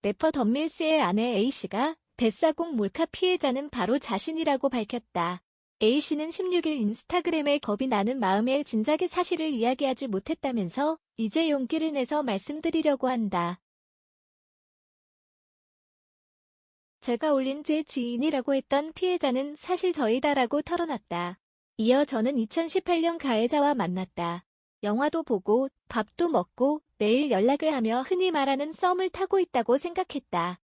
래퍼 덤밀스의 아내 A씨가 뱃사공 몰카 피해자는 바로 자신이라고 밝혔다. A씨는 16일 인스타그램에 겁이 나는 마음에 진작에 사실을 이야기하지 못했다면서 이제 용기를 내서 말씀드리려고 한다. 제가 올린 제 지인이라고 했던 피해자는 사실 저이다라고 털어놨다. 이어 저는 2018년 가해자와 만났다. 영화도 보고 밥도 먹고 매일 연락을 하며 흔히 말하는 썸을 타고 있다고 생각했다.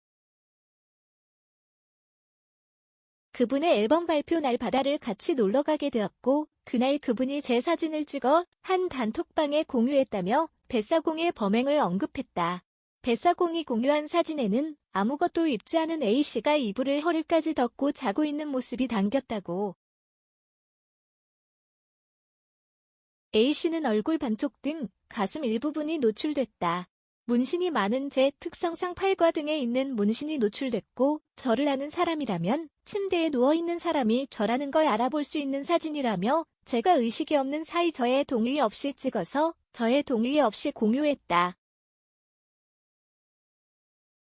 그분의 앨범 발표 날 바다를 같이 놀러 가게 되었고 그날 그분이 제 사진을 찍어 한 단톡방에 공유했다며 뱃사공의 범행을 언급했다. 뱃사공이 공유한 사진에는 아무것도 입지 않은 A씨가 이불을 허리까지 덮고 자고 있는 모습이 담겼다고. A씨는 얼굴 반쪽 등 가슴 일부분이 노출됐다. 문신이 많은 제 특성상 팔과 등에 있는 문신이 노출됐고 저를 아는 사람이라면 침대에 누워있는 사람이 저라는 걸 알아볼 수 있는 사진이라며 제가 의식이 없는 사이 저의 동의 없이 찍어서 저의 동의 없이 공유했다.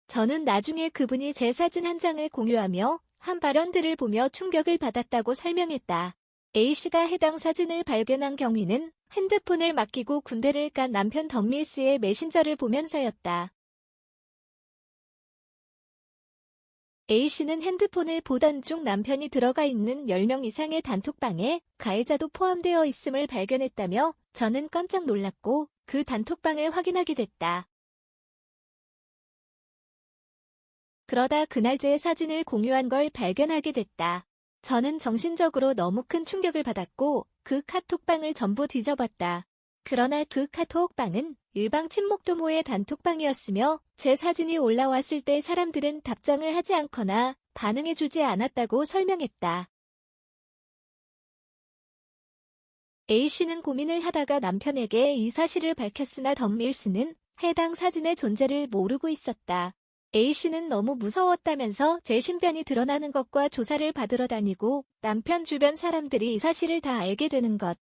저는 나중에 그분이 제 사진 한 장을 공유하며 한 발언들을 보며 충격을 받았다고 설명했다. A씨가 해당 사진을 발견한 경위는 핸드폰을 맡기고 군대를 간 남편 덤밀스의 메신저를 보면서였다. A씨는 핸드폰을 보던 중 남편이 들어가 있는 10명 이상의 단톡방에 가해자도 포함되어 있음을 발견했다며 저는 깜짝 놀랐고 그 단톡방을 확인하게 됐다. 그러다 그날 제 사진을 공유한 걸 발견하게 됐다. 저는 정신적으로 너무 큰 충격을 받았고 그 카톡방을 전부 뒤져봤다. 그러나 그 카톡방은 일방 친목 도모의 단톡방이었으며 제 사진이 올라왔을 때 사람들은 답장을 하지 않거나 반응해주지 않았다고 설명했다. A씨는 고민을 하다가 남편에게 이 사실을 밝혔으나 덤밀스는 해당 사진의 존재를 모르고 있었다. A씨는 너무 무서웠다면서 제 신변이 드러나는 것과 조사를 받으러 다니고 남편 주변 사람들이 이 사실을 다 알게 되는 것.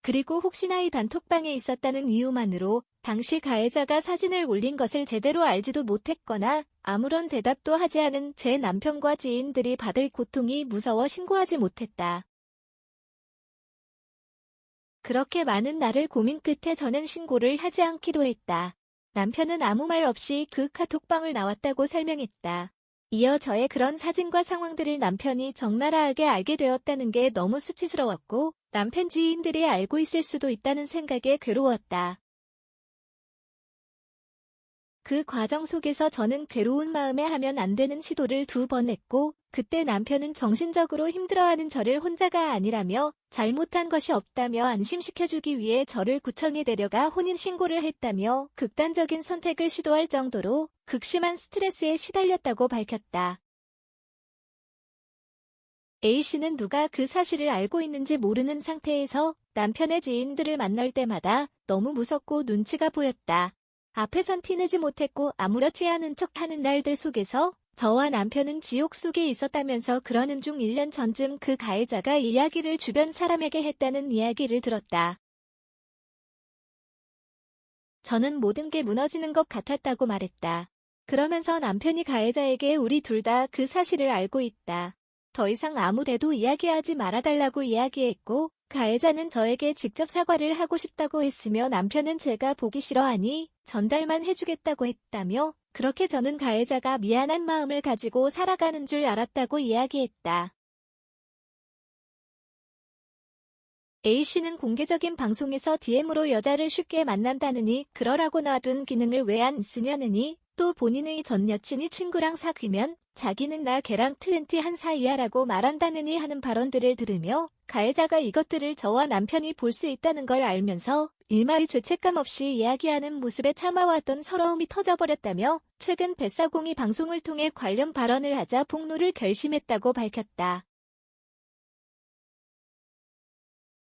그리고 혹시나 이 단톡방에 있었다는 이유만으로 당시 가해자가 사진을 올린 것을 제대로 알지도 못했거나 아무런 대답도 하지 않은 제 남편과 지인들이 받을 고통이 무서워 신고하지 못했다. 그렇게 많은 날을 고민 끝에 저는 신고를 하지 않기로 했다. 남편은 아무 말 없이 그 카톡방을 나왔다고 설명했다. 이어 저의 그런 사진과 상황들을 남편이 적나라하게 알게 되었다는 게 너무 수치스러웠고 남편 지인들이 알고 있을 수도 있다는 생각에 괴로웠다. 그 과정 속에서 저는 괴로운 마음에 하면 안 되는 시도를 2번 했고 그때 남편은 정신적으로 힘들어하는 저를 혼자가 아니라며 잘못한 것이 없다며 안심시켜주기 위해 저를 구청에 데려가 혼인신고를 했다며 극단적인 선택을 시도할 정도로 극심한 스트레스에 시달렸다고 밝혔다. A씨는 누가 그 사실을 알고 있는지 모르는 상태에서 남편의 지인들을 만날 때마다 너무 무섭고 눈치가 보였다. 앞에선 티내지 못했고 아무렇지 않은 척하는 날들 속에서 저와 남편은 지옥 속에 있었다면서 그러는 중 1년 전쯤 그 가해자가 이야기를 주변 사람에게 했다는 이야기를 들었다. 저는 모든 게 무너지는 것 같았다고 말했다. 그러면서 남편이 가해자에게 우리 둘 다 그 사실을 알고 있다. 더 이상 아무 데도 이야기하지 말아달라고 이야기했고 가해자는 저에게 직접 사과를 하고 싶다고 했으며 남편은 제가 보기 싫어하니 전달만 해주겠다고 했다며 그렇게 저는 가해자가 미안한 마음을 가지고 살아가는 줄 알았다고 이야기했다. A씨는 공개적인 방송에서 DM으로 여자를 쉽게 만난다느니 그러라고 놔둔 기능을 왜 안 쓰냐느니 또 본인의 전 여친이 친구랑 사귀면 자기는 나 걔랑 21 사이야 라고 말한다느니 하는 발언들을 들으며 가해자가 이것들을 저와 남편이 볼 수 있다는 걸 알면서 일말의 죄책감 없이 이야기하는 모습에 참아왔던 서러움이 터져버렸다며 최근 뱃사공이 방송을 통해 관련 발언을 하자 폭로를 결심했다고 밝혔다.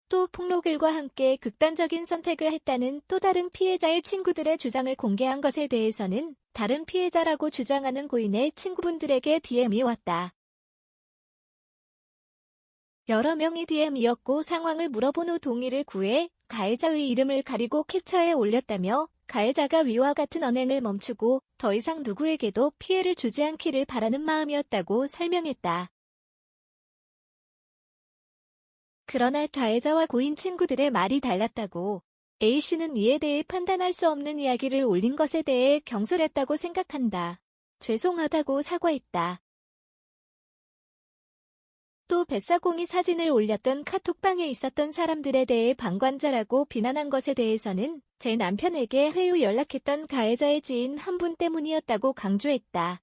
또 폭로글과 함께 극단적인 선택을 했다는 또 다른 피해자의 친구들의 주장을 공개한 것에 대해서는 다른 피해자라고 주장하는 고인의 친구분들에게 DM이 왔다. 여러 명이 DM이었고 상황을 물어본 후 동의를 구해 가해자의 이름을 가리고 캡처해 올렸다며 가해자가 위와 같은 언행을 멈추고 더 이상 누구에게도 피해를 주지 않기를 바라는 마음이었다고 설명했다. 그러나 가해자와 고인 친구들의 말이 달랐다고. A씨는 이에 대해 판단할 수 없는 이야기를 올린 것에 대해 경솔했다고 생각한다. 죄송하다고 사과했다. 또 뱃사공이 사진을 올렸던 카톡방에 있었던 사람들에 대해 방관자라고 비난한 것에 대해서는 제 남편에게 회유 연락했던 가해자의 지인 한 분 때문이었다고 강조했다.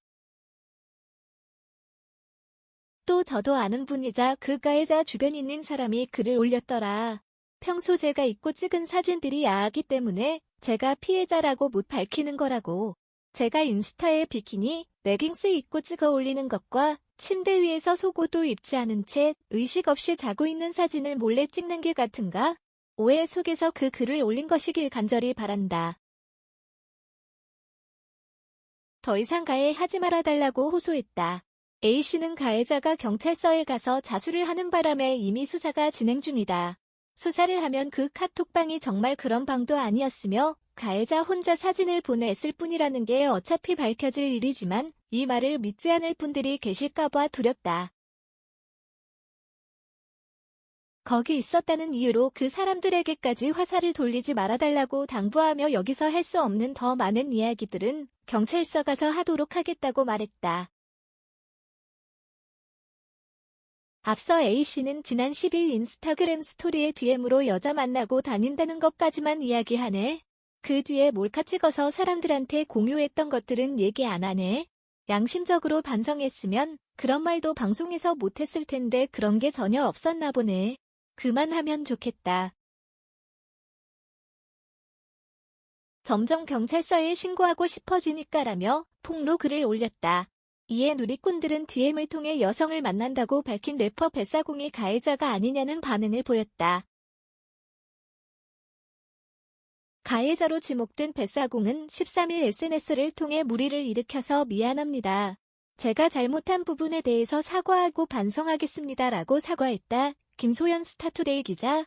또 저도 아는 분이자 그 가해자 주변에 있는 사람이 글을 올렸더라. 평소 제가 입고 찍은 사진들이 야하기 때문에 제가 피해자라고 못 밝히는 거라고. 제가 인스타에 비키니, 레깅스 입고 찍어 올리는 것과 침대 위에서 속옷도 입지 않은 채 의식 없이 자고 있는 사진을 몰래 찍는 게 같은가? 오해 속에서 그 글을 올린 것이길 간절히 바란다. 더 이상 가해하지 말아달라고 호소했다. A씨는 가해자가 경찰서에 가서 자수를 하는 바람에 이미 수사가 진행 중이다. 수사를 하면 그 카톡방이 정말 그런 방도 아니었으며 가해자 혼자 사진을 보냈을 뿐이라는 게 어차피 밝혀질 일이지만 이 말을 믿지 않을 분들이 계실까봐 두렵다. 거기 있었다는 이유로 그 사람들에게까지 화살을 돌리지 말아달라고 당부하며 여기서 할 수 없는 더 많은 이야기들은 경찰서 가서 하도록 하겠다고 말했다. 앞서 A씨는 지난 10일 인스타그램 스토리에 DM으로 여자 만나고 다닌다는 것까지만 이야기하네. 그 뒤에 몰카 찍어서 사람들한테 공유했던 것들은 얘기 안 하네. 양심적으로 반성했으면 그런 말도 방송에서 못했을 텐데 그런 게 전혀 없었나 보네. 그만하면 좋겠다. 점점 경찰서에 신고하고 싶어지니까라며 폭로 글을 올렸다. 이에 누리꾼들은 DM을 통해 여성을 만난다고 밝힌 래퍼 뱃사공이 가해자가 아니냐는 반응을 보였다. 가해자로 지목된 뱃사공은 13일 SNS를 통해 물의를 일으켜서 미안합니다. 제가 잘못한 부분에 대해서 사과하고 반성하겠습니다라고 사과했다. 김소연 스타투데이 기자,